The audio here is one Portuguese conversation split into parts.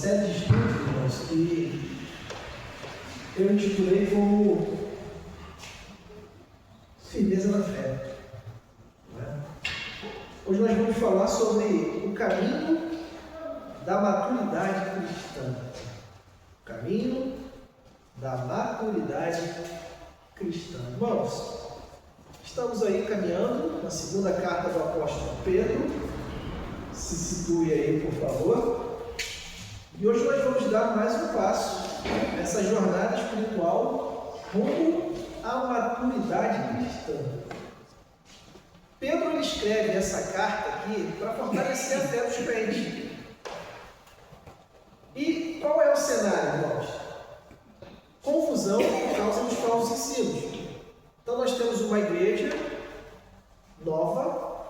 série de estudos, irmãos, que eu intitulei como Firmeza na Fé. Hoje nós vamos falar sobre o caminho da maturidade cristã. O caminho da maturidade cristã. Irmãos, estamos aí caminhando na segunda carta do apóstolo Pedro. Se situe aí, por favor. E hoje nós vamos dar mais um passo nessa jornada espiritual rumo à maturidade cristã. Pedro escreve essa carta aqui para fortalecer a fé dos crentes. E qual é o cenário, irmãos? Confusão por causa dos falsos ensinos. Então nós temos uma igreja nova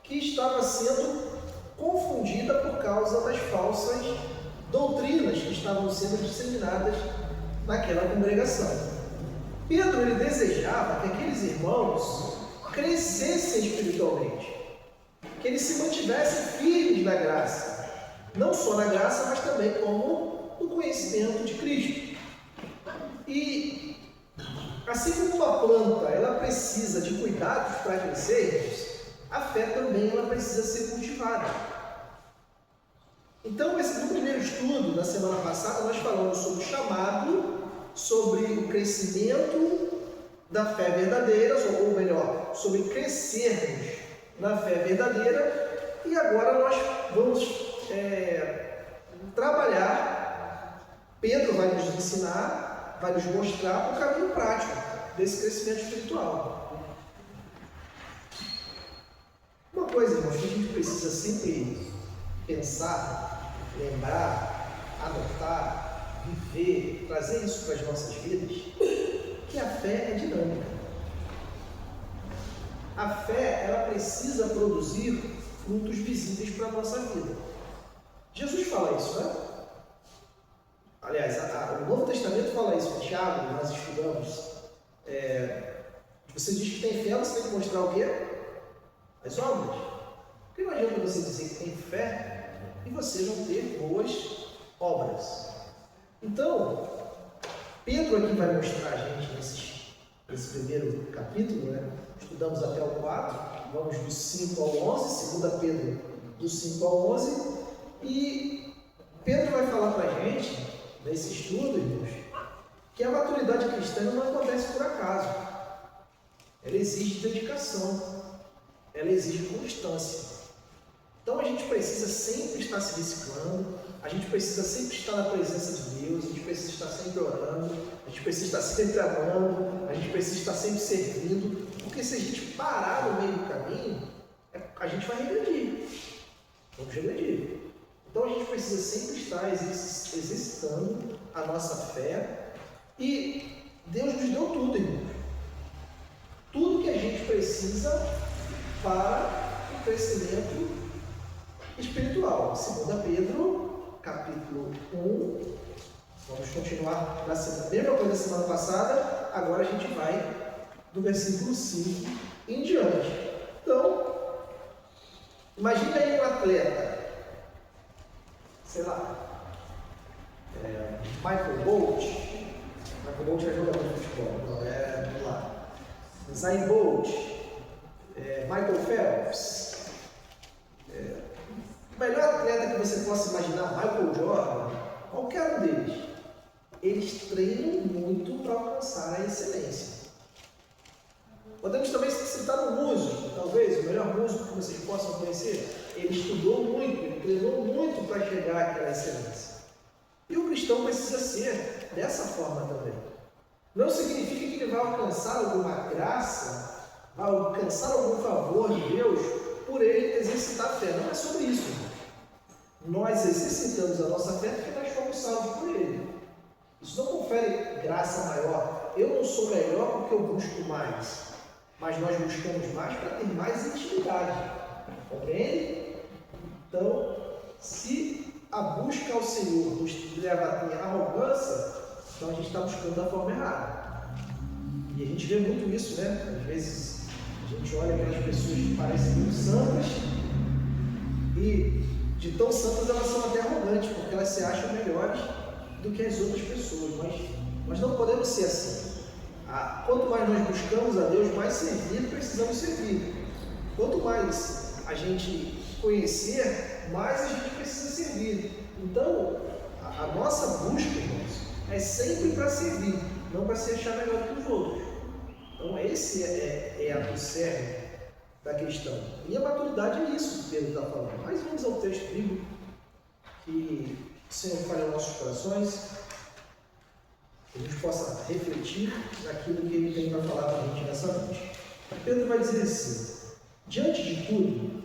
que estava sendo confundida por causa das falsas doutrinas que estavam sendo disseminadas naquela congregação. Pedro ele desejava que aqueles irmãos crescessem espiritualmente, que eles se mantivessem firmes na graça, não só na graça, mas também como no conhecimento de Cristo. E assim como uma planta ela precisa de cuidados para crescer, a fé também ela precisa ser cultivada. Então, no primeiro estudo, na semana passada, nós falamos sobre o chamado, sobre o crescimento da fé verdadeira, ou melhor, sobre crescermos na fé verdadeira. E agora nós vamos trabalhar. Pedro vai nos ensinar, vai nos mostrar o caminho prático desse crescimento espiritual. Uma coisa, irmãos, que a gente precisa sempre pensar, lembrar, anotar, viver, trazer isso para as nossas vidas, que a fé é dinâmica. A fé, ela precisa produzir frutos visíveis para a nossa vida. Jesus fala isso, né? Aliás, o Novo Testamento fala isso. Em Tiago, nós estudamos. Você diz que tem fé, você tem que mostrar o quê? As obras. Porque não adianta você dizer que tem fé e você não ter boas obras. Então, Pedro aqui vai mostrar a gente nesse primeiro capítulo, né? Estudamos até o 4, vamos do 5 ao 11, 2 Pedro do 5 ao 11, e Pedro vai falar para a gente, nesse estudo, irmãos, que a maturidade cristã não acontece por acaso. Ela exige dedicação, ela exige constância. Então a gente precisa sempre estar se reciclando, a gente precisa sempre estar na presença de Deus, a gente precisa estar sempre orando, a gente precisa estar sempre amando, a gente precisa estar sempre servindo, porque se a gente parar no meio do caminho, a gente vai regredir. Vamos regredir. Então a gente precisa sempre estar exercitando a nossa fé, e Deus nos deu tudo, irmãos. Tudo que a gente precisa para o crescimento espiritual. 2 Pedro, capítulo 1. Vamos continuar na mesma coisa da semana passada. Agora a gente vai do versículo 5 em diante. Então, imagina aí um atleta, sei lá, Michael Bolt. Michael Bolt é jogador de futebol, vamos lá. Usain Bolt, Michael Phelps. O melhor atleta que você possa imaginar, Michael Jordan, qualquer um deles, eles treinam muito para alcançar a excelência. Podemos também citar um músico, talvez o melhor músico que vocês possam conhecer. Ele estudou muito, ele treinou muito para chegar àquela excelência. E o cristão precisa ser dessa forma também. Não significa que ele vai alcançar alguma graça, vai alcançar algum favor de Deus por ele exercitar a fé. Não é sobre isso. Nós exercitamos a nossa fé porque nós fomos salvos por ele. Isso não confere graça maior. Eu não sou melhor porque eu busco mais, mas nós buscamos mais para ter mais intimidade. Compreende? Então, se a busca ao Senhor nos leva a ter arrogância, então a gente está buscando da forma errada. E a gente vê muito isso, né? Às vezes a gente olha aquelas pessoas que parecem muito santas e De tão santas elas são até arrogantes, porque elas se acham melhores do que as outras pessoas, mas não podemos ser assim. Quanto mais nós buscamos a Deus, mais servir precisamos servir. Quanto mais a gente conhecer, mais a gente precisa servir. Então, a nossa busca, irmãos, é sempre para servir, não para se achar melhor que os outros. Então, esse é o cerne da questão. E a maturidade é isso que Pedro está falando. Mas vamos ao texto bíblico, que o Senhor fale aos nossos corações, que a gente possa refletir naquilo que Ele tem para falar para a gente nessa noite. Pedro vai dizer assim: diante de tudo,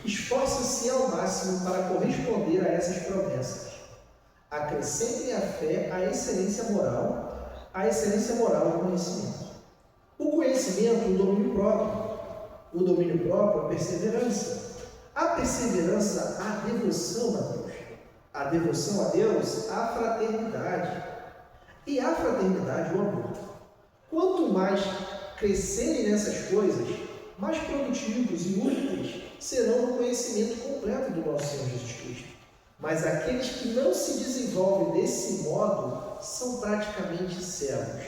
esforça-se ao máximo para corresponder a essas promessas. Acrescentem à fé a excelência moral, o conhecimento. O conhecimento, o domínio próprio. O domínio próprio, a perseverança. A perseverança, a devoção a Deus. A devoção a Deus, a fraternidade. E a fraternidade, o amor. Quanto mais crescerem nessas coisas, mais produtivos e úteis serão no conhecimento completo do nosso Senhor Jesus Cristo. Mas aqueles que não se desenvolvem desse modo são praticamente cegos,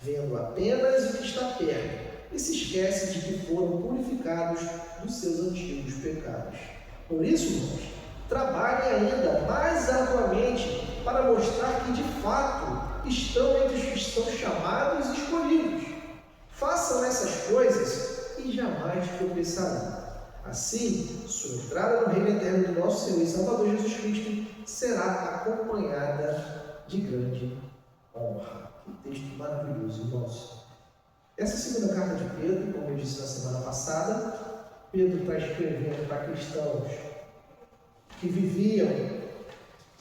vendo apenas o que está perto, e se esquecem de que foram purificados dos seus antigos pecados. Por isso, irmãos, trabalhem ainda mais arduamente para mostrar que de fato estão entre os que estão chamados e escolhidos. Façam essas coisas e jamais tropeçarão. Assim, sua entrada no reino eterno do nosso Senhor e Salvador Jesus Cristo será acompanhada de grande honra. Que texto maravilhoso, irmãos. Essa segunda carta de Pedro, como eu disse na semana passada, Pedro está escrevendo para cristãos que viviam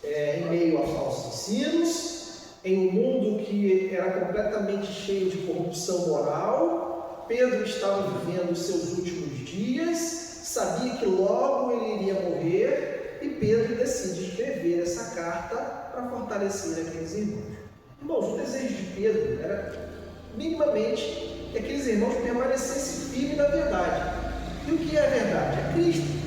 em meio a falsos ensinos, em um mundo que era completamente cheio de corrupção moral. Pedro estava vivendo os seus últimos dias, sabia que logo ele iria morrer, e Pedro decide escrever essa carta para fortalecer aqueles irmãos. Irmãos, o desejo de Pedro era minimamente que aqueles irmãos permanecessem firmes na verdade. E o que é a verdade? É Cristo.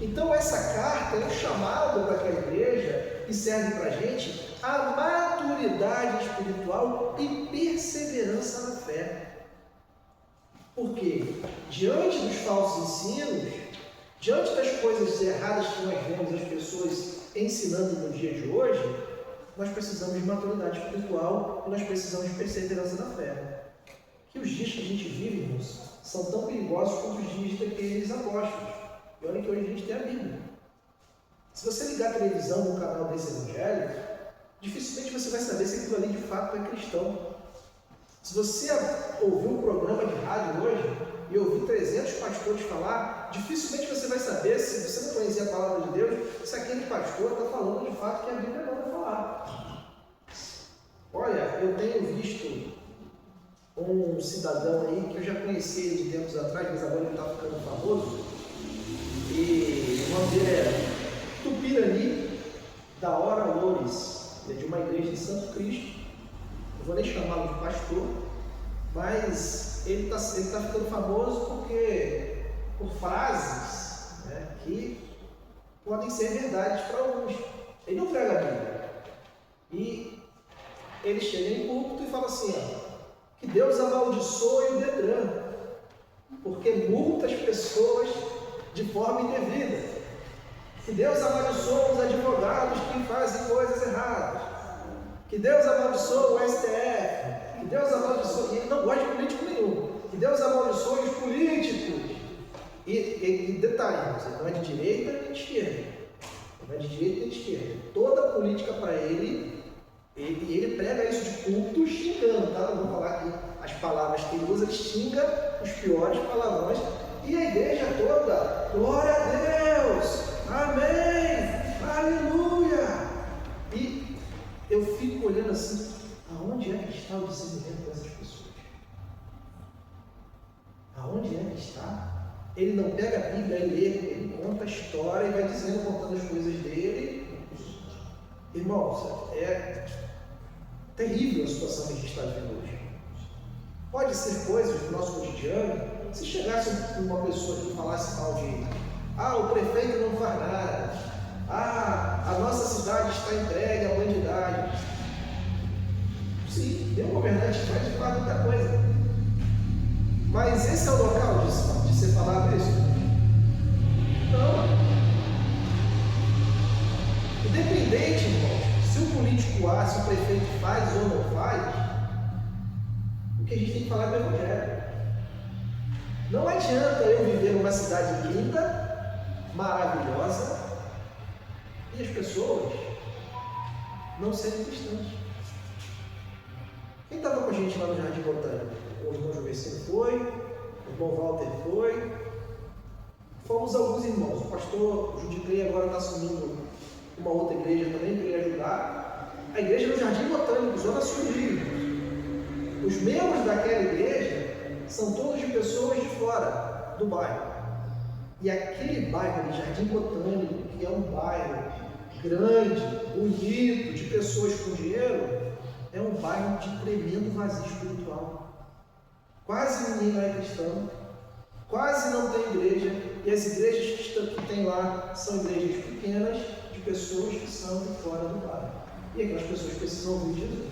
Então essa carta é um chamado para aquela igreja que serve para a gente a maturidade espiritual e perseverança na fé. Porque diante dos falsos ensinos, diante das coisas erradas que nós vemos as pessoas ensinando no dia de hoje, nós precisamos de maturidade espiritual e nós precisamos de perseverança na fé. Que os dias que a gente vive, irmãos, são tão perigosos quanto os dias daqueles apóstolos. E olha que hoje a gente tem a Bíblia. Se você ligar a televisão no canal desse evangelho, dificilmente você vai saber se aquilo ali de fato é cristão. Se você ouvir um programa de rádio hoje e ouvir 300 pastores falar, dificilmente você vai saber, se você não conhecer a palavra de Deus, se aquele pastor está falando de fato que a Bíblia não vai falar. Olha, eu tenho visto um cidadão aí que eu já conheci ele de tempos atrás, mas agora ele está ficando famoso, e o nome dele é Tupirani da Hora Loures, é de uma igreja de Santo Cristo. Não vou nem chamá-lo de pastor, mas ele está ficando famoso por frases, né, que podem ser verdades para alguns. Ele não prega a Bíblia. E ele chega em púlpito e fala assim: que Deus amaldiçoe o Detran, porque multa as pessoas de forma indevida. Que Deus amaldiçoe os advogados que fazem coisas erradas. Que Deus amaldiçoe o STF. Que Deus amaldiçoe. E ele não gosta de político nenhum. Que Deus amaldiçoe os políticos. E detalhe, ele não é de direita nem de esquerda. Não é de direita nem de esquerda. Toda a política para ele, ele prega isso de culto xingando, tá? Não vou falar aqui as palavras que ele usa, ele xinga os piores palavrões. E a igreja toda, glória a Deus, amém, aleluia. E eu fico olhando assim, aonde é que está o discernimento dessas pessoas? Aonde é que está? Ele não pega a Bíblia e lê, ele conta a história e vai dizendo, contando as coisas dele. Irmãos, é terrível a situação que a gente está vivendo hoje. Pode ser coisas do nosso cotidiano. Se chegasse uma pessoa que falasse mal de Ah, o prefeito não faz nada. Ah, a nossa cidade está entregue à bandidagem. Sim, tem um governante que faz de fato muita coisa. Mas esse é o local de ser falado isso? Não. Independente, irmão, se o político A, se o prefeito faz ou não faz, o que a gente tem que falar é do Evangelho. Não adianta eu viver numa cidade linda, maravilhosa, e as pessoas não serem cristãs. Quem estava com a gente lá no Jardim Botânico? O irmão Juvecino foi, o irmão Walter foi, fomos alguns irmãos. O pastor Judiclei agora está assumindo uma outra igreja também para ele ajudar. A igreja no Jardim Botânico, Zona Sul do Rio. Os membros daquela igreja são todos de pessoas de fora do bairro. E aquele bairro de Jardim Botânico, que é um bairro grande, bonito, de pessoas com dinheiro, é um bairro de tremendo vazio espiritual. Quase ninguém lá é cristão, quase não tem igreja, e as igrejas que tem lá são igrejas pequenas, de pessoas que são de fora do bairro. E aquelas pessoas precisam ouvir Jesus.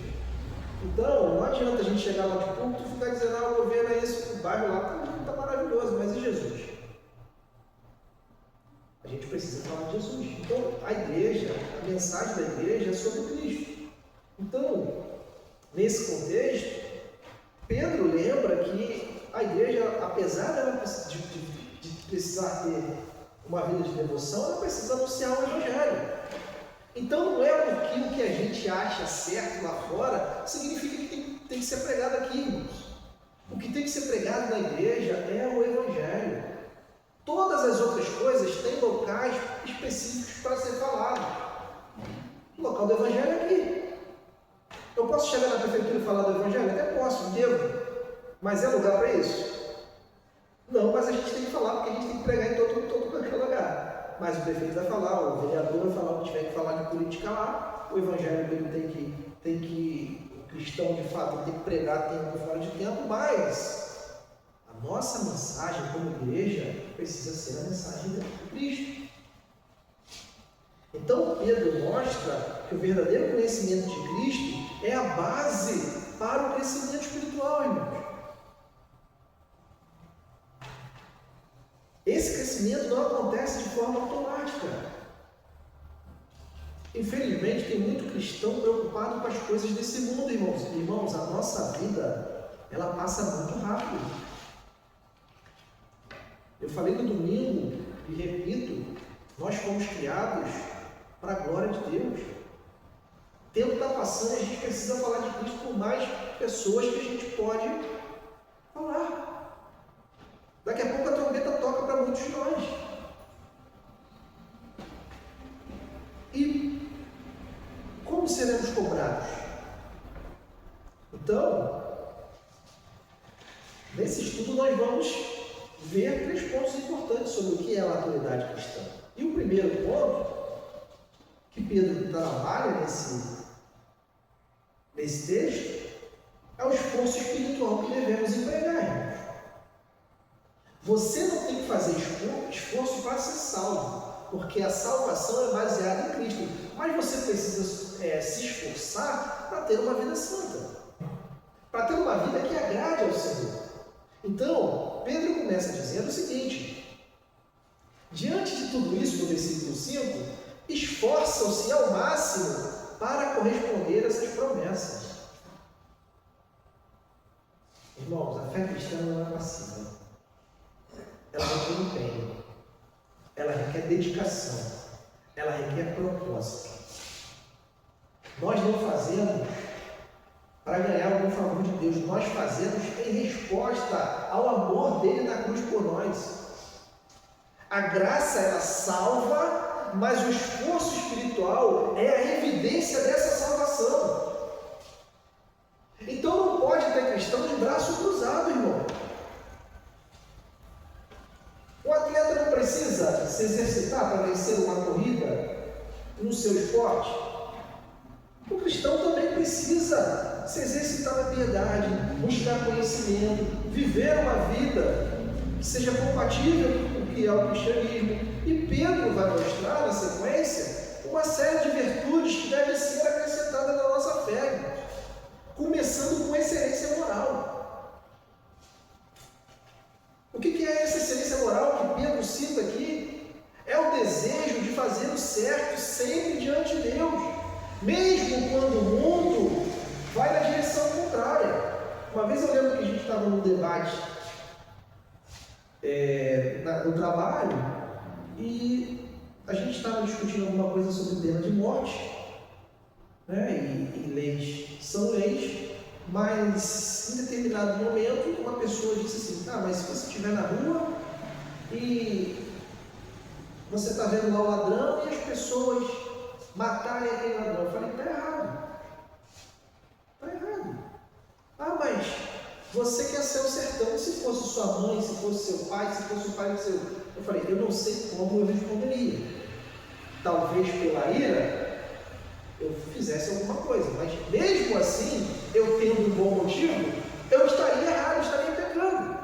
Então, não adianta a gente chegar lá de púlpito e ficar dizendo, o governo é isso, o bairro lá está maravilhoso, mas e Jesus? A gente precisa falar de Jesus. Então, a igreja, a mensagem da igreja é sobre Cristo. Então, nesse contexto, Pedro lembra que a igreja, apesar de precisar ter uma vida de devoção, ela precisa anunciar o Evangelho. Então não é porque o que a gente acha certo lá fora significa que tem que ser pregado aqui, irmãos. O que tem que ser pregado na igreja é o Evangelho. Todas as outras coisas têm locais específicos para ser falado. O local do Evangelho é aqui. Eu posso chegar na prefeitura e falar do Evangelho? Até posso, devo. Mas é lugar para isso? Não, mas a gente tem que falar, porque a gente tem que pregar em todo qualquer lugar. Mas o prefeito vai falar, o vereador vai falar, o que tiver que falar de política lá, o Evangelho dele tem que o cristão de fato tem que pregar tempo fora de tempo, mas a nossa mensagem como igreja precisa ser a mensagem de Cristo. Então Pedro mostra que o verdadeiro conhecimento de Cristo é a base para o crescimento espiritual, irmãos. Esse crescimento não acontece de forma automática. Infelizmente, tem muito cristão preocupado com as coisas desse mundo, irmãos. Irmãos, a nossa vida, ela passa muito rápido. Eu falei no domingo, e repito, nós fomos criados para a glória de Deus. O tempo está passando e a gente precisa falar de Cristo com mais pessoas que a gente pode falar. Daqui a pouco a trombeta toca para muitos de nós. E como seremos cobrados? Então, nesse estudo nós vamos ver 3 pontos importantes sobre o que é a maturidade cristã. E o primeiro ponto que Pedro trabalha nesse texto é o esforço espiritual que devemos empregar, irmãos. Você não tem que fazer esforço para ser salvo, porque a salvação é baseada em Cristo. Mas você precisa se esforçar para ter uma vida santa, para ter uma vida que agrade ao Senhor. Então, Pedro começa dizendo o seguinte: diante de tudo isso, no versículo 5, esforçam-se ao máximo para corresponder a essas promessas. Irmãos, a fé cristã não é passiva. Ela requer empenho, ela requer dedicação, ela requer propósito. Nós não fazemos para ganhar algum favor de Deus, nós fazemos em resposta ao amor dele na cruz por nós. A graça, ela salva, mas o esforço espiritual é a evidência dessa salvação. Então não pode ter cristão de braço cruzado, irmão. O atleta não precisa se exercitar para vencer uma corrida no seu esporte. O cristão também precisa se exercitar na piedade, buscar conhecimento, viver uma vida que seja compatível com o que é o cristianismo Pedro vai mostrar na sequência uma série de virtudes que devem ser acrescentadas na nossa fé, começando com excelência moral. O que é essa excelência moral que Pedro cita aqui? É o desejo de fazer o certo sempre diante de Deus, mesmo quando o mundo vai na direção contrária. Uma vez eu lembro que a gente estava num debate no trabalho e a gente estava discutindo alguma coisa sobre pena de morte, né? E leis são leis, mas em determinado momento uma pessoa disse assim: mas se você estiver na rua e você está vendo lá o ladrão e as pessoas matarem aquele ladrão, eu falei: está errado. Está errado. Mas você quer ser o sertão, se fosse sua mãe, se fosse seu pai, se fosse o pai do seu... Eu falei: eu não sei como eu responderia. Talvez pela ira eu fizesse alguma coisa, mas mesmo assim, eu tendo um bom motivo, eu estaria errado, eu estaria pecando.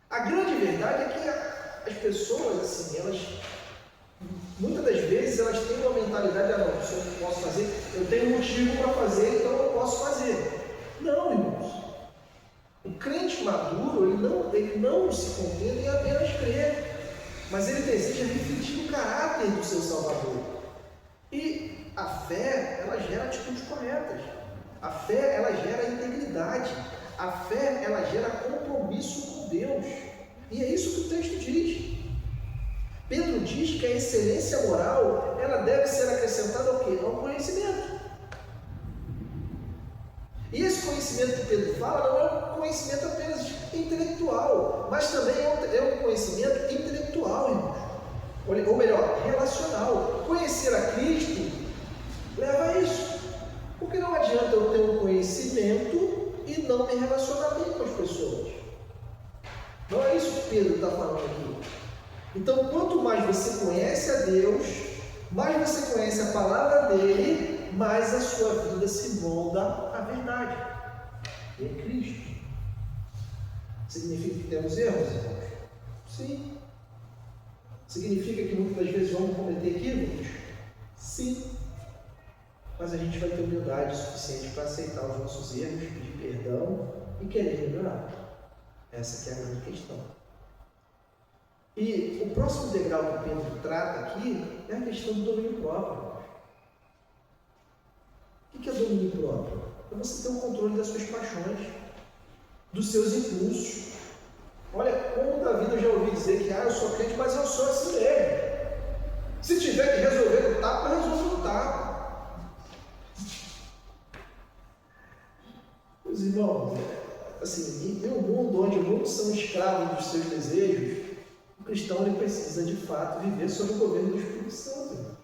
A grande verdade é que as pessoas, assim, elas, muitas das vezes, elas têm uma mentalidade: não, se eu não posso fazer, eu tenho um motivo para fazer, então eu posso fazer. Não, irmãos. O crente maduro, ele não se contenta em apenas crer, mas ele deseja refletir o caráter do seu Salvador. E a fé, ela gera atitudes corretas. A fé, ela gera integridade. A fé, ela gera compromisso com Deus. E é isso que o texto diz. Pedro diz que a excelência moral, ela deve ser acrescentada ao quê? Ao conhecimento. E esse conhecimento que Pedro fala não é um conhecimento apenas intelectual, mas também é um conhecimento intelectual, irmãos. Ou melhor, relacional. Conhecer a Cristo leva a isso. Porque não adianta eu ter um conhecimento e não me relacionar bem com as pessoas. Não é isso que Pedro está falando aqui. Então, quanto mais você conhece a Deus, mais você conhece a palavra dele, mais a sua vida se molda à verdade. E é Cristo. Significa que temos erros, irmãos? Sim. Significa que muitas das vezes vamos cometer equívocos? Sim. Mas a gente vai ter humildade suficiente para aceitar os nossos erros, pedir perdão e querer melhorar. Essa que é a grande questão. E o próximo degrau que Pedro trata aqui é a questão do domínio próprio. O que é domínio próprio? É você ter o controle das suas paixões, dos seus impulsos. Olha, como da vida eu já ouvi dizer que eu sou crente, mas eu sou assim mesmo. Se tiver que resolver no tapa, eu resolvo no tapa. Meus irmãos, assim, em um mundo onde muitos são escravos dos seus desejos, o cristão ele precisa de fato viver sob o governo do Espírito Santo.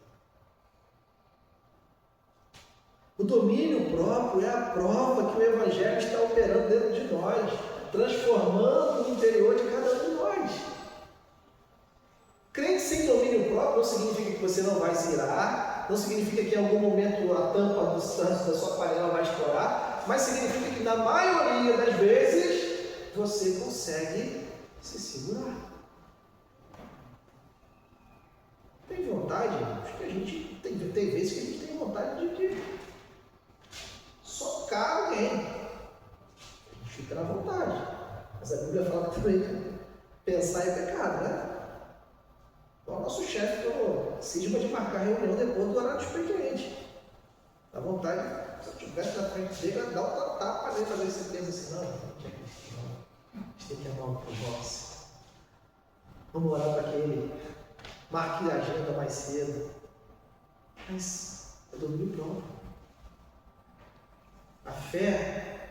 O domínio próprio é a prova que o Evangelho está operando dentro de nós, transformando o interior de cada um de nós. Crente sem domínio próprio não significa que você não vai se irar, não significa que em algum momento a tampa do santo da sua panela vai estourar, mas significa que na maioria das vezes você consegue se segurar. Tem vontade, irmãos, que a gente tem vezes que a gente tem vontade de socar alguém. A gente fica na vontade. Mas a Bíblia fala também que pensar é pecado, né? Então o nosso chefe cisma de marcar reunião depois do horário do expediente. Dá vontade, se eu estivesse na frente dele, dá um tapa nele para ver se ele pensa assim: não, a gente tem que amar o próximo. Vamos orar para que ele marque a agenda mais cedo. Mas é domínio próprio. A fé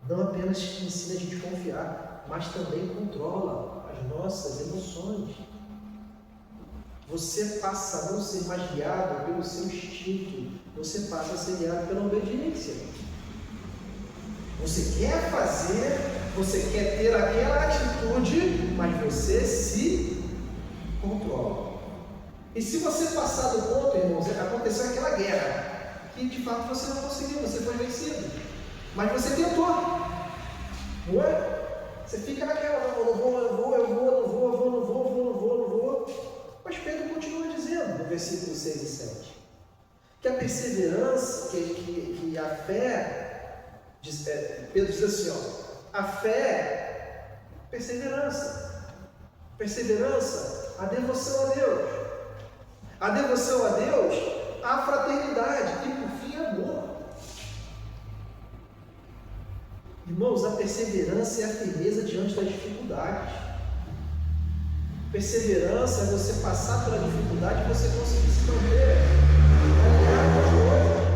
não apenas ensina a gente a confiar, mas também controla as nossas emoções. Você passa a não ser mais guiado pelo seu instinto, você passa a ser guiado pela obediência. Você quer fazer, você quer ter aquela atitude, mas você se controla. E se você passar do ponto, irmãos, aconteceu aquela guerra, que de fato você não conseguiu, você foi vencido. Mas você tentou. Não é? Você fica naquela: não vou. no versículo 6 e 7. Que a perseverança, que a fé, Pedro diz assim, ó, a fé, perseverança. Perseverança, a devoção a Deus. A devoção a Deus, a fraternidade e, por fim, amor. Irmãos, a perseverança é a firmeza diante das dificuldades. Perseverança é você passar pela dificuldade e você conseguir se manter alinhado com as coisas.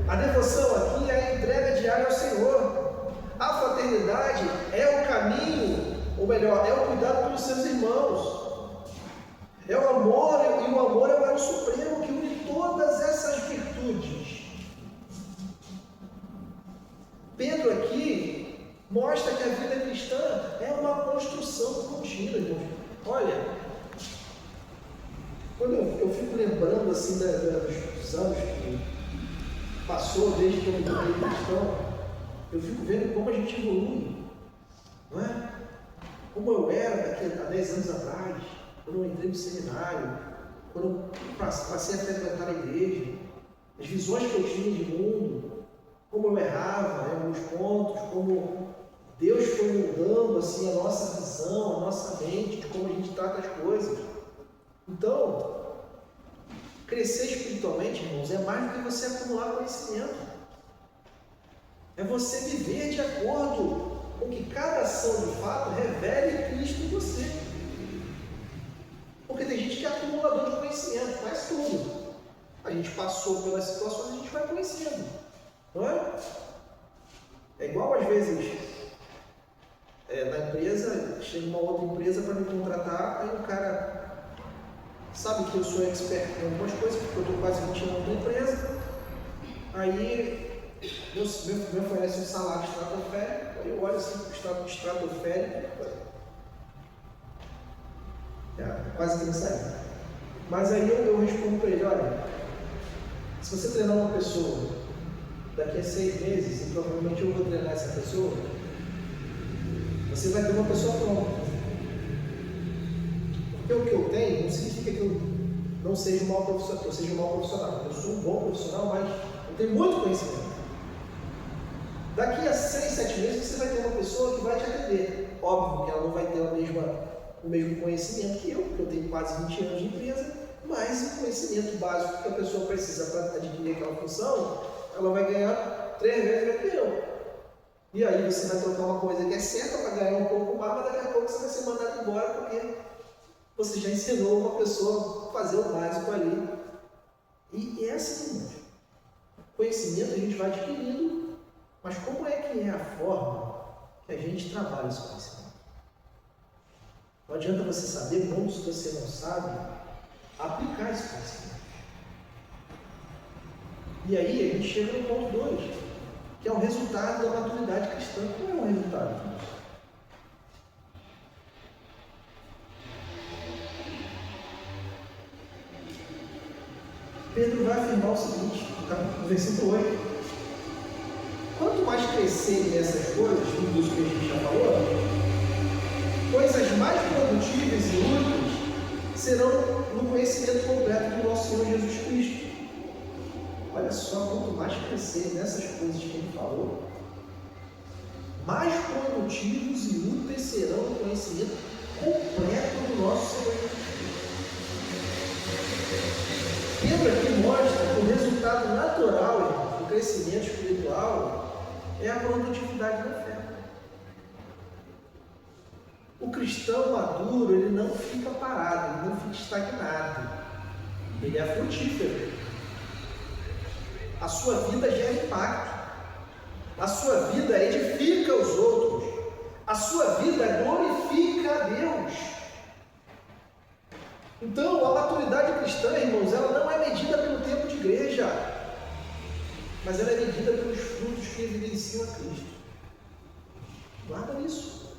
A devoção aqui é a entrega diária ao Senhor. A fraternidade é o caminho, ou melhor, é o cuidado pelos seus irmãos. É o amor, e o amor é o elo supremo que une todas essas virtudes. Pedro aqui mostra que a vida cristã é uma construção contínua, irmãos. Olha, quando eu fico lembrando assim dos anos que passou desde que eu me tornei cristão, eu fico vendo como a gente evolui, não é? Como eu era daqui a 10 anos atrás, quando eu entrei no seminário, quando eu passei a frequentar a igreja, as visões que eu tinha de mundo, como eu errava em alguns pontos, como Deus foi mudando assim, a nossa visão, a nossa mente, de como a gente trata as coisas. Então, crescer espiritualmente, irmãos, é mais do que você acumular conhecimento. É você viver de acordo com que cada ação de fato revele Cristo em você. Porque tem gente que é acumulador de conhecimento, faz tudo. A gente passou pelas situações, a gente vai conhecendo. Não é? É igual às vezes na empresa, chega uma outra empresa para me contratar, aí o cara sabe que eu sou expert em algumas coisas, porque eu estou quase 20 anos na empresa, aí me oferece um salário estratosférico, aí eu olho assim para o estratosférico, quase que não sai. Mas aí eu respondo para ele, olha, se você treinar uma pessoa daqui a 6 meses, e provavelmente eu vou treinar essa pessoa, você vai ter uma pessoa pronta. Porque o que eu tenho não significa que eu não seja um mau profissional, eu seja um mau profissional. Eu sou um bom profissional, mas eu tenho muito conhecimento. Daqui a 6, 7 meses você vai ter uma pessoa que vai te atender. Óbvio que ela não vai ter o mesmo conhecimento que eu, porque eu tenho quase 20 anos de empresa, mas o conhecimento básico que a pessoa precisa para adquirir aquela função, ela vai ganhar 3 vezes mais que eu. E aí você vai trocar uma coisa que é certa para ganhar um pouco mais, mas daqui a pouco você vai ser mandado embora porque você já ensinou uma pessoa a fazer o básico ali. E é assim, irmãos. Conhecimento a gente vai adquirindo, mas como é que é a forma que a gente trabalha esse conhecimento? Não adianta você saber como, se você não sabe, aplicar esse conhecimento. E aí a gente chega no ponto 2, que é o resultado da maturidade cristã. Qual é o resultado? Pedro vai afirmar o seguinte, no versículo 8. Quanto mais crescerem nessas coisas, tudo isso que a gente já falou, coisas mais produtivas e úteis serão no conhecimento completo do nosso Senhor Jesus Cristo. Olha só, quanto mais crescer nessas coisas que ele falou, mais produtivos e úteis serão no conhecimento completo do nosso Senhor Jesus Cristo. Pedro aqui mostra que o resultado natural do crescimento espiritual é a produtividade da fé. O cristão maduro, ele não fica parado, ele não fica estagnado, ele é frutífero. A sua vida gera impacto, a sua vida edifica os outros, a sua vida glorifica a Deus. Então, a maturidade cristã, irmãos, ela não é medida pelo tempo de igreja, mas ela é medida pelos frutos que evidenciam a Cristo. Guarda isso.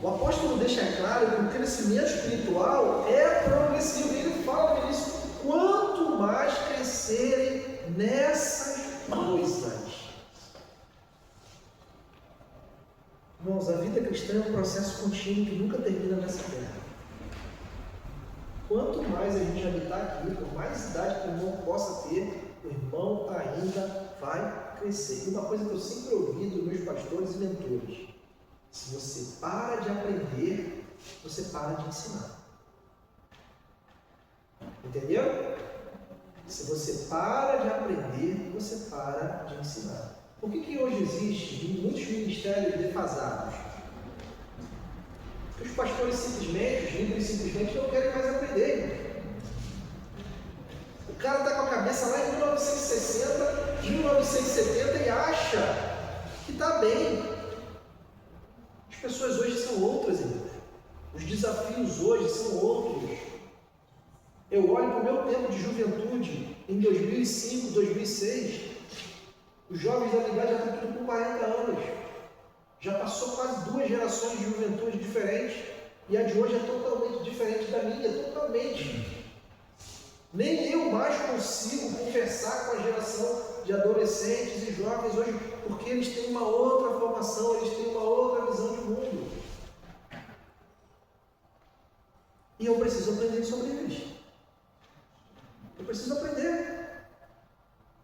O apóstolo deixa claro que o crescimento espiritual é progressivo. Ele fala no início, quanto mais crescerem nessas coisas. Irmãos, a vida cristã é um processo contínuo que nunca termina nessa terra. quanto mais a gente habitar aqui, por mais idade que o irmão possa ter, o irmão ainda vai crescer. E uma coisa que eu sempre ouvi dos meus pastores e mentores: se você para de aprender, você para de ensinar. Entendeu? Se você para de aprender, você para de ensinar. Por que hoje existe muitos ministérios defasados? Porque os pastores simplesmente, os líderes simplesmente não querem mais aprender. O cara está com a cabeça lá em 1960, 1970 e acha que está bem. As pessoas hoje são outras, irmãos. Os desafios hoje são outros. Eu olho para o meu tempo de juventude, em 2005, 2006, os jovens da minha idade já estão tudo com 40 anos. Já passou quase 2 gerações de juventude diferentes, e a de hoje é totalmente diferente da minha, totalmente. Nem eu mais consigo conversar com a geração de adolescentes e jovens hoje, porque eles têm uma outra formação, eles têm uma outra visão de mundo. E eu preciso aprender sobre eles. Eu preciso aprender.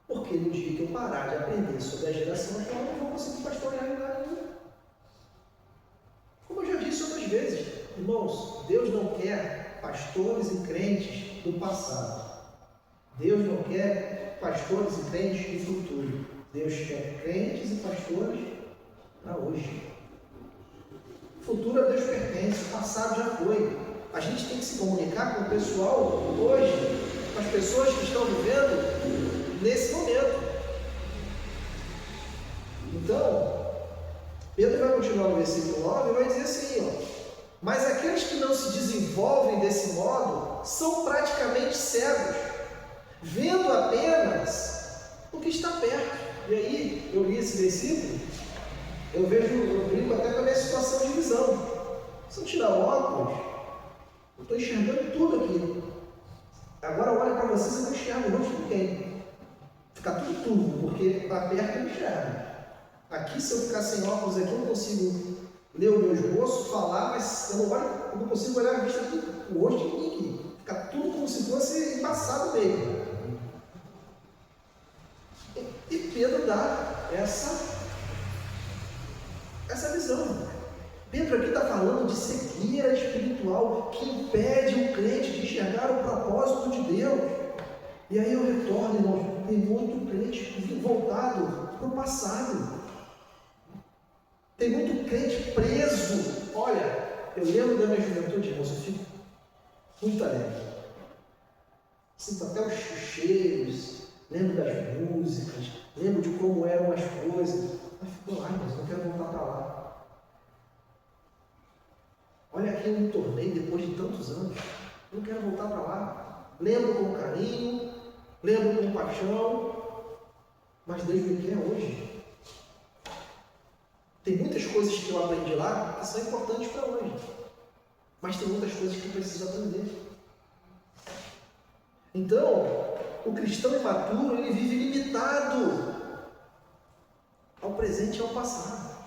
Porque no dia que eu parar de aprender sobre a geração atual, eu não vou conseguir pastorear em lugar nenhum. Como eu já disse outras vezes, irmãos, Deus não quer pastores e crentes do passado. Deus não quer pastores e crentes do futuro. Deus quer crentes e pastores para hoje. O futuro a Deus pertence, o passado já foi. A gente tem que se comunicar com o pessoal hoje, com as pessoas que estão vivendo nesse momento. Então, Pedro vai continuar no versículo 9 e vai dizer assim, ó: mas aqueles que não se desenvolvem desse modo são praticamente cegos, vendo apenas o que está perto. E aí, eu li esse versículo, eu brinco até com a minha situação de visão. Se eu tirar o óculos, eu estou enxergando tudo aqui. Agora olha para vocês e eu não enxergo o rosto de ninguém. Fica tudo, porque para perto eu enxergo. Aqui, se eu ficar sem óculos aqui, eu não consigo ler o meu esboço, falar, mas eu não consigo olhar a vista aqui, o rosto de ninguém aqui. Fica tudo como se fosse embaçado mesmo. E Pedro dá essa visão. Pedro aqui está falando de cegueira espiritual que impede o crente de enxergar o propósito de Deus. E aí eu retorno, irmãos, tem muito crente voltado para o passado. Tem muito crente preso. Olha, eu lembro da minha juventude, irmãos, eu fico muito alegre. Sinto até os cheiros, lembro das músicas, lembro de como eram as coisas. Mas fico lá, mas não quero voltar para lá. Olha aqui, eu me tornei depois de tantos anos. Não quero voltar para lá. Lembro com carinho, lembro com paixão, mas Deus me quer hoje. Tem muitas coisas que eu aprendi lá que são importantes para hoje, mas tem muitas coisas que eu preciso aprender. Então, o cristão imaturo, ele vive limitado ao presente e ao passado,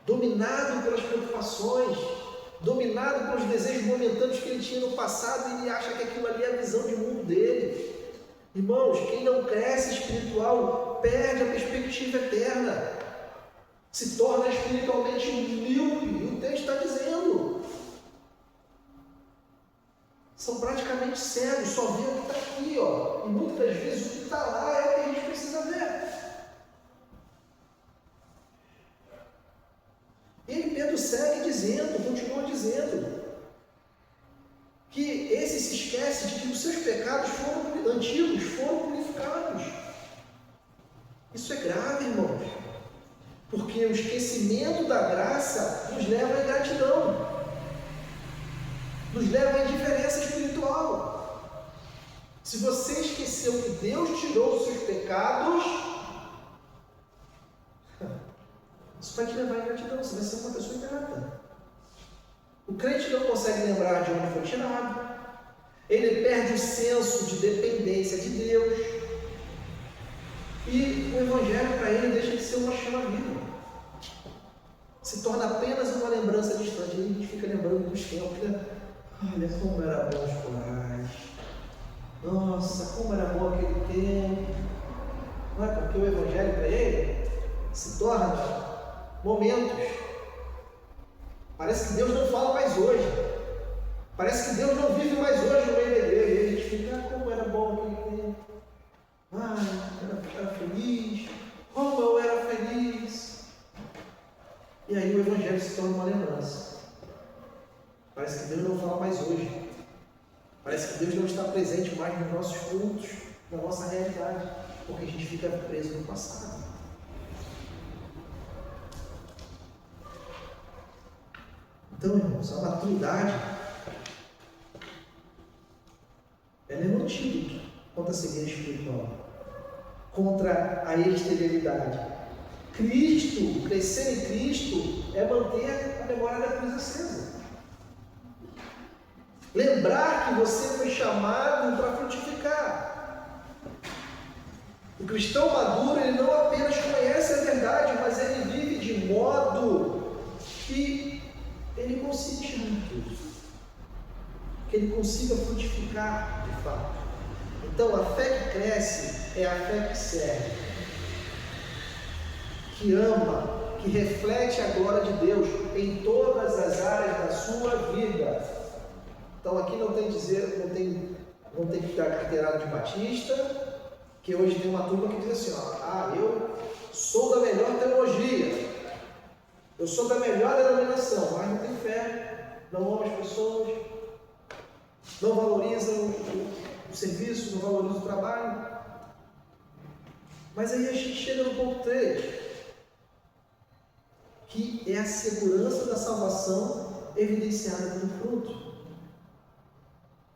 dominado pelas preocupações, dominado pelos desejos momentâneos que ele tinha no passado, e ele acha que aquilo ali é a visão de mundo dele. Irmãos, quem não cresce espiritual perde a perspectiva eterna, se torna espiritualmente míope. O texto está dizendo, são praticamente cegos, só vê o que está aqui, ó. E muitas das vezes o que está lá é o que a gente precisa ver. E aí Pedro segue dizendo, continua dizendo, que esse se esquece de que os seus pecados antigos foram purificados. Isso é grave, irmãos, porque o esquecimento da graça nos leva à ingratidão, nos leva à indiferença espiritual. Se você esqueceu que Deus tirou os seus pecados, isso vai te levar à ingratidão, você vai ser uma pessoa ingrata. O crente não consegue lembrar de onde foi tirado, ele perde o senso de dependência de Deus, e o Evangelho para ele deixa de ser uma chama-vida, se torna apenas uma lembrança distante. E a gente fica lembrando dos tempos, né? Olha como era bom os corais. Nossa, como era bom aquele tempo. Não é porque o Evangelho para ele se torna momentos. Parece que Deus não fala mais hoje. Parece que Deus não vive mais hoje no meio da igreja. E a gente fica, como era bom aquele tempo. Era feliz. Como eu era feliz. E aí o Evangelho se torna uma lembrança. Parece que Deus não fala mais hoje. Parece que Deus não está presente mais nos nossos cultos, na nossa realidade, porque a gente fica preso no passado. Então, irmãos, a maturidade ela é um antídoto contra a cegueira espiritual, contra a esterilidade. Cristo, crescer em Cristo, é manter a memória da cruz acesa. Lembrar que você foi chamado para frutificar. O cristão maduro, ele não apenas conhece a verdade, mas ele vive de modo que ele consiga enxergar tudo. Que ele consiga frutificar de fato. Então, a fé que cresce é a fé que serve, que ama, que reflete a glória de Deus em todas as áreas da sua vida. Então aqui não tem que dar carteirada de batista, que hoje tem uma turma que diz assim, eu sou da melhor teologia, eu sou da melhor denominação, mas não tem fé, não ama as pessoas, não valoriza o serviço, não valoriza o trabalho. Mas aí a gente chega no ponto 3, que é a segurança da salvação evidenciada pelo fruto.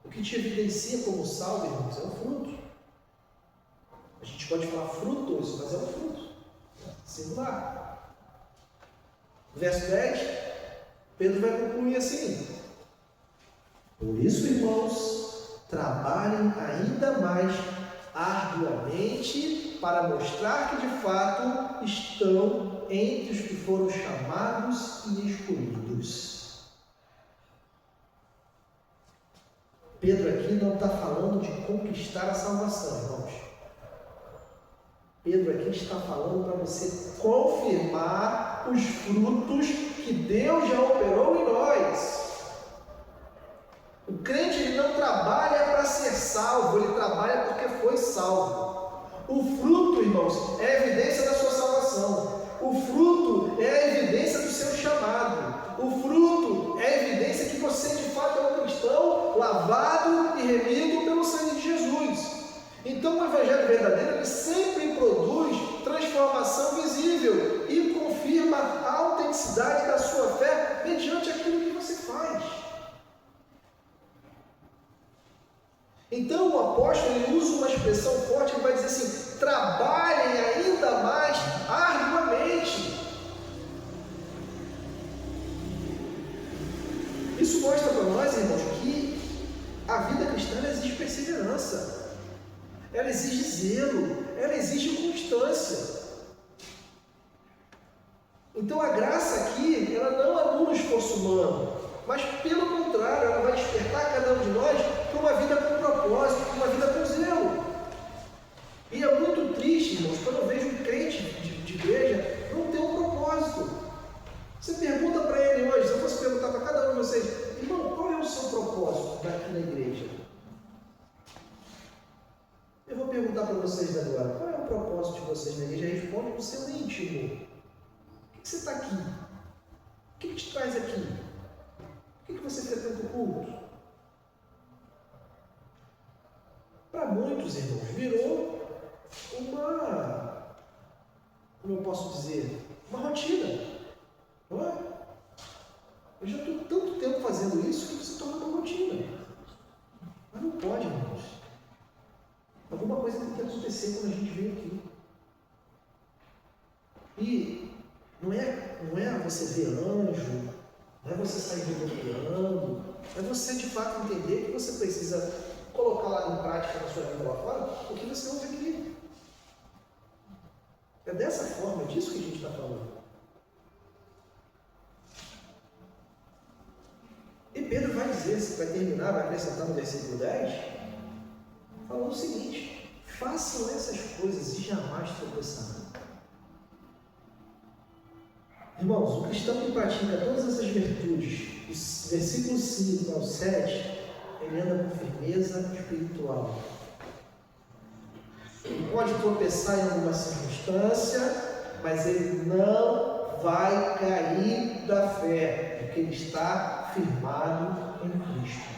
O que te evidencia como salvo, irmãos, é o fruto. A gente pode falar frutos, mas é um fruto. Singular. Verso 10, Pedro vai concluir assim: por isso, irmãos, trabalhem ainda mais arduamente para mostrar que de fato estão entre os que foram chamados e escolhidos. Pedro aqui não está falando de conquistar a salvação, irmãos. Pedro aqui está falando para você confirmar os frutos que Deus já operou em nós. O crente ele não trabalha para ser salvo, ele trabalha porque foi salvo. O fruto, irmãos, é a evidência da sua salvação. O fruto é a evidência do seu chamado. O fruto é a evidência que você de fato é um cristão lavado e remido pelo sangue de Jesus. Então o Evangelho verdadeiro ele sempre produz transformação visível e confirma a autenticidade da sua fé mediante aquilo que você faz. Então o apóstolo ele usa uma expressão forte, ele vai dizer assim: trabalhem ainda mais arduamente. Isso mostra para nós, irmãos, que a vida cristã exige perseverança, ela exige zelo, ela exige constância. Então a graça aqui, ela não anula o esforço humano, mas pelo contrário, ela vai despertar cada um de nós para uma vida com propósito, para uma vida com zelo. E é muito triste, irmãos, quando eu vejo um crente de igreja não ter um propósito. Você pergunta para ele hoje, se eu fosse perguntar para cada um de vocês: irmão, qual é o seu propósito daqui na igreja? Eu vou perguntar para vocês agora: qual é o propósito de vocês na igreja? Responde para o seu íntimo. Por que você está aqui? O que te traz aqui? Por que você frequenta o culto? Para muitos, irmãos, virou como eu posso dizer, uma rotina. Não é? Eu já estou tanto tempo fazendo isso que se torna uma rotina. Mas não pode, irmãos. Alguma coisa tem que acontecer quando a gente vem aqui. E não é você ver anjo, não é você sair recuperando, é você de fato entender que você precisa colocar lá em prática na sua vida lá fora o que você ouve aqui. É dessa forma, é disso que a gente está falando. E Pedro vai dizer, você vai terminar, vai acrescentar no versículo 10, falando o seguinte: façam essas coisas e jamais tropeçarão. Irmãos, o cristão que pratica todas essas virtudes, dos versículos 5 ao 7, ele anda com firmeza espiritual. Ele pode tropeçar em alguma circunstância, mas ele não vai cair da fé, porque ele está firmado em Cristo.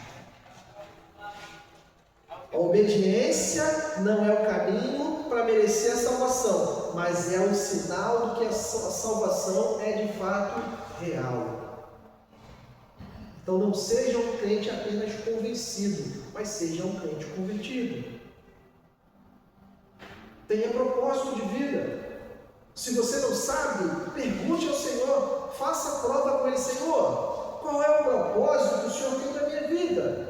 A obediência não é o caminho para merecer a salvação, mas é o sinal de que a salvação é de fato real. Então não seja um crente apenas convencido, mas seja um crente convertido. Tenha propósito de vida. Se você não sabe, pergunte ao Senhor, faça a prova com Ele: Senhor, qual é o propósito que o Senhor tem na minha vida?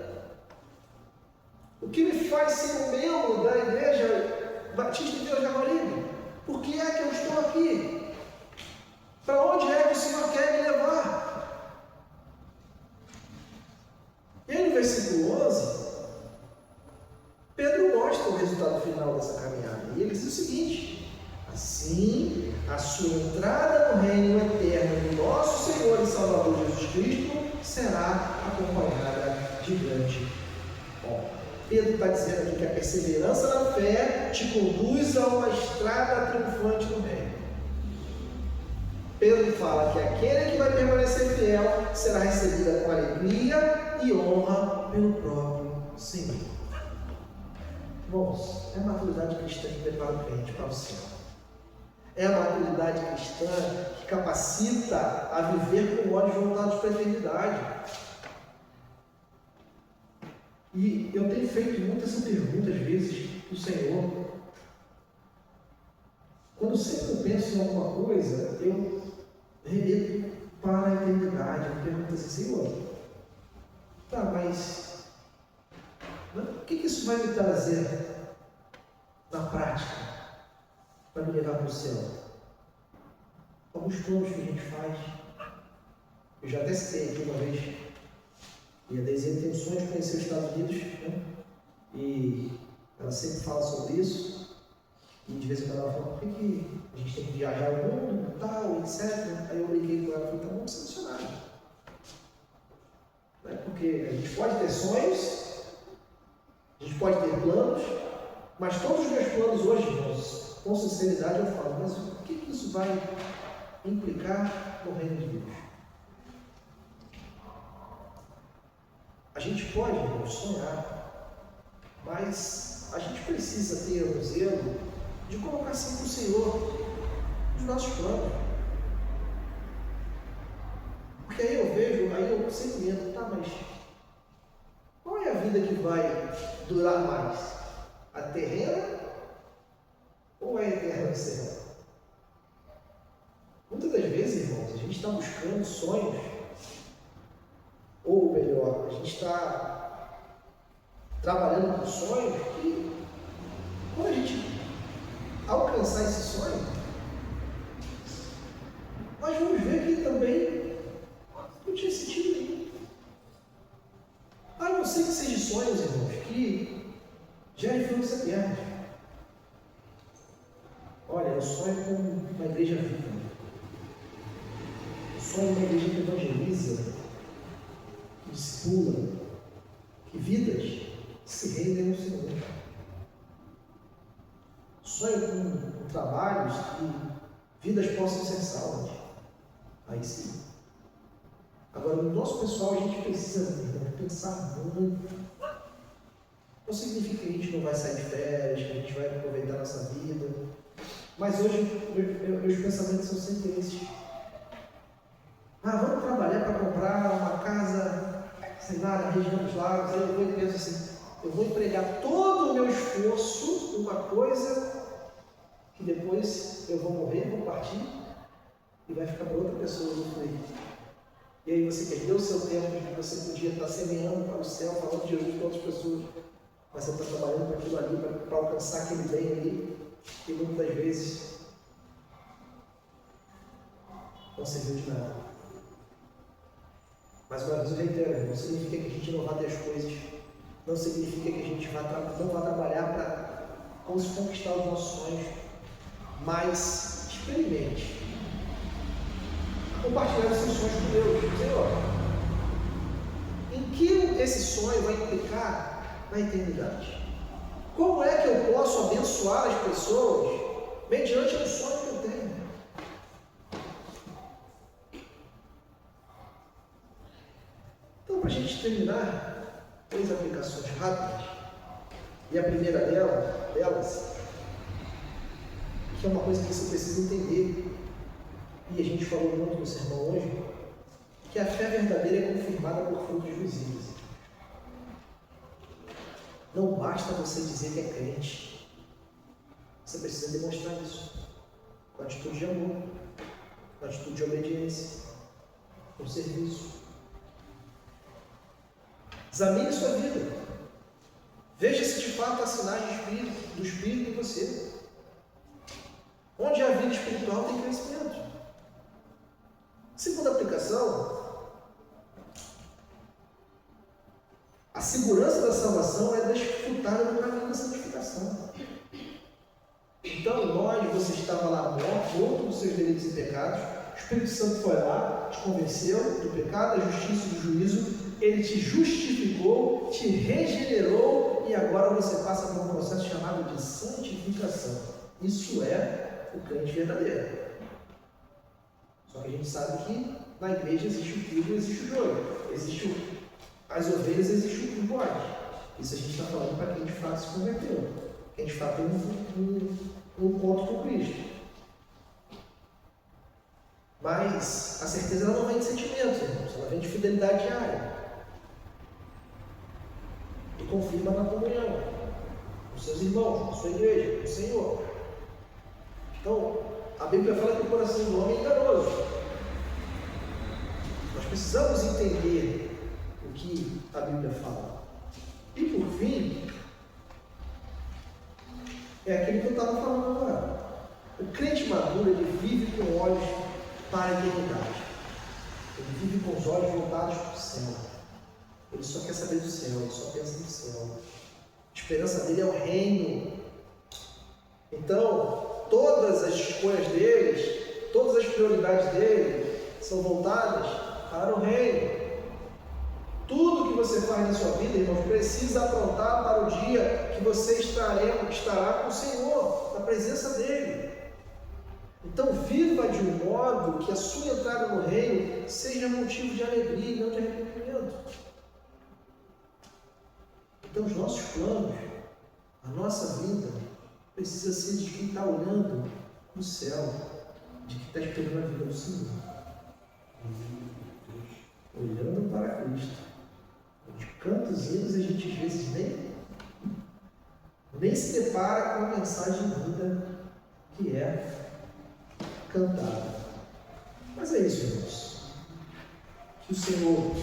O que me faz ser um membro da Igreja Batista de Deus de Jaguaribe? Por que é que eu estou aqui? Para onde é que o Senhor quer me levar? E aí no versículo 11, Pedro mostra o resultado final dessa caminhada. E ele diz o seguinte: assim, a sua entrada no reino eterno do nosso Senhor e Salvador Jesus Cristo será acompanhada de grande honra. Pedro está dizendo aqui que a perseverança na fé te conduz a uma estrada triunfante no reino. Pedro fala que aquele que vai permanecer fiel será recebido com alegria e honra pelo próprio Senhor. Irmãos, é a maturidade cristã que prepara o crente para o céu. É a maturidade cristã que capacita a viver com olhos voltados para a eternidade. E eu tenho feito muitas perguntas, às vezes, para o Senhor. Quando sempre eu penso em alguma coisa, eu remeto para a eternidade. Eu pergunto assim: Senhor, tá, mas o que isso vai me trazer na prática para me levar para o céu? Alguns planos que a gente faz. Eu já até citei aqui uma vez. E a Deise tem o sonho de conhecer os Estados Unidos, né? E ela sempre fala sobre isso. E de vez em quando ela fala: por que a gente tem que viajar o mundo, tal, etc. Aí eu brinquei com ela e falei: tá bom, você é missionário. Não é? Porque a gente pode ter sonhos, a gente pode ter planos, mas todos os meus planos hoje, irmãos, com sinceridade eu falo: mas o que isso vai implicar no reino de Deus? A gente pode, irmãos, sonhar, mas a gente precisa ter o zelo de colocar sempre o Senhor nos nossos planos. Porque aí eu vejo, aí eu sempre entro: tá, mas qual é a vida que vai durar mais? A terrena ou a eterna do céu? Muitas das vezes, irmãos, a gente está buscando sonhos, ou melhor, a gente está trabalhando com sonhos que, quando a gente alcançar esse sonho, nós vamos ver que também não tinha sentido nenhum. A não ser que sejam sonhos, irmãos, que gerem frutos eternos. Olha, eu sonho com uma igreja viva. Eu sonho com uma igreja que evangeliza, que discipula, que vidas se rendem ao Senhor. Sonho com trabalhos que vidas possam ser salvas. Aí sim. Agora, no nosso pessoal, a gente precisa pensar muito. Não significa que a gente não vai sair de férias, que a gente vai aproveitar a nossa vida. Mas hoje, meus pensamentos são sempre esses. Vamos trabalhar para comprar uma casa, sei lá, na região dos lagos. Aí eu vou e penso assim: eu vou empregar todo o meu esforço numa coisa que depois eu vou morrer, vou partir e vai ficar para outra pessoa usufruir. E aí você perdeu o seu tempo que você podia estar semeando para o céu, falando de Jesus para outras pessoas, mas você está trabalhando para aquilo ali, para alcançar aquele bem ali, e muitas das vezes não serviu de nada. Mais uma vez eu reitero, não significa que a gente não vá ter as coisas, não significa que a gente não vá trabalhar para conquistar os nossos sonhos, mas experimente compartilhar os seus sonhos com Deus. Senhor, em que esse sonho vai implicar na eternidade? Como é que eu posso abençoar as pessoas mediante o sonho que eu tenho? Então, para a gente terminar, 3 aplicações rápidas. E a primeira delas, que é uma coisa que você precisa entender, e a gente falou muito no sermão hoje, que a fé verdadeira é confirmada por frutos visíveis. Não basta você dizer que é crente. Você precisa demonstrar isso. Com atitude de amor, com atitude de obediência, com serviço. Examine sua vida. Veja se de fato há sinais do Espírito em você. Onde a vida espiritual tem crescimento. Segunda aplicação, a segurança da salvação é desfrutada no caminho da santificação. Então, você estava lá morto dos seus delitos e pecados, o Espírito Santo foi lá, te convenceu do pecado, da justiça e do juízo, ele te justificou, te regenerou e agora você passa por um processo chamado de santificação. Isso é o crente verdadeiro. Só que a gente sabe que na igreja existe o trigo e existe o joio. As ovelhas, existe o bode. Isso a gente está falando para quem de fato se converteu. Quem de fato tem um encontro com Cristo. Mas a certeza ela não vem de sentimentos, irmãos. Ela vem de fidelidade diária. E confirma na comunhão. Com seus irmãos, com a sua igreja, com o Senhor. Então, a Bíblia fala que o coração do homem é enganoso. Nós precisamos entender o que a Bíblia fala. E por fim, é aquilo que eu estava falando agora. O crente maduro, ele vive com olhos para a eternidade. Ele vive com os olhos voltados para o céu. Ele só quer saber do céu, ele só pensa no céu. A esperança dele é o reino. Então, todas as escolhas deles, todas as prioridades dele são voltadas para o reino. Tudo que você faz na sua vida, irmão, precisa aprontar para o dia que você estará com o Senhor, na presença dele. Então, viva de um modo que a sua entrada no reino seja motivo de alegria e não de arrependimento. Então, os nossos planos, a nossa vida, precisa ser de quem está olhando no céu, de quem está esperando a vida do Senhor. Olhando para Cristo. De cantos hinos a gente às vezes nem se depara com a mensagem linda que é cantada. Mas é isso, irmãos. Que o Senhor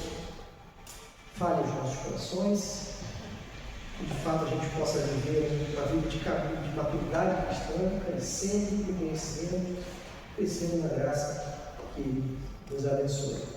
fale aos nossos corações, que de fato a gente possa viver uma vida de maturidade cristã, crescendo em conhecimento, crescendo na graça que nos abençoe.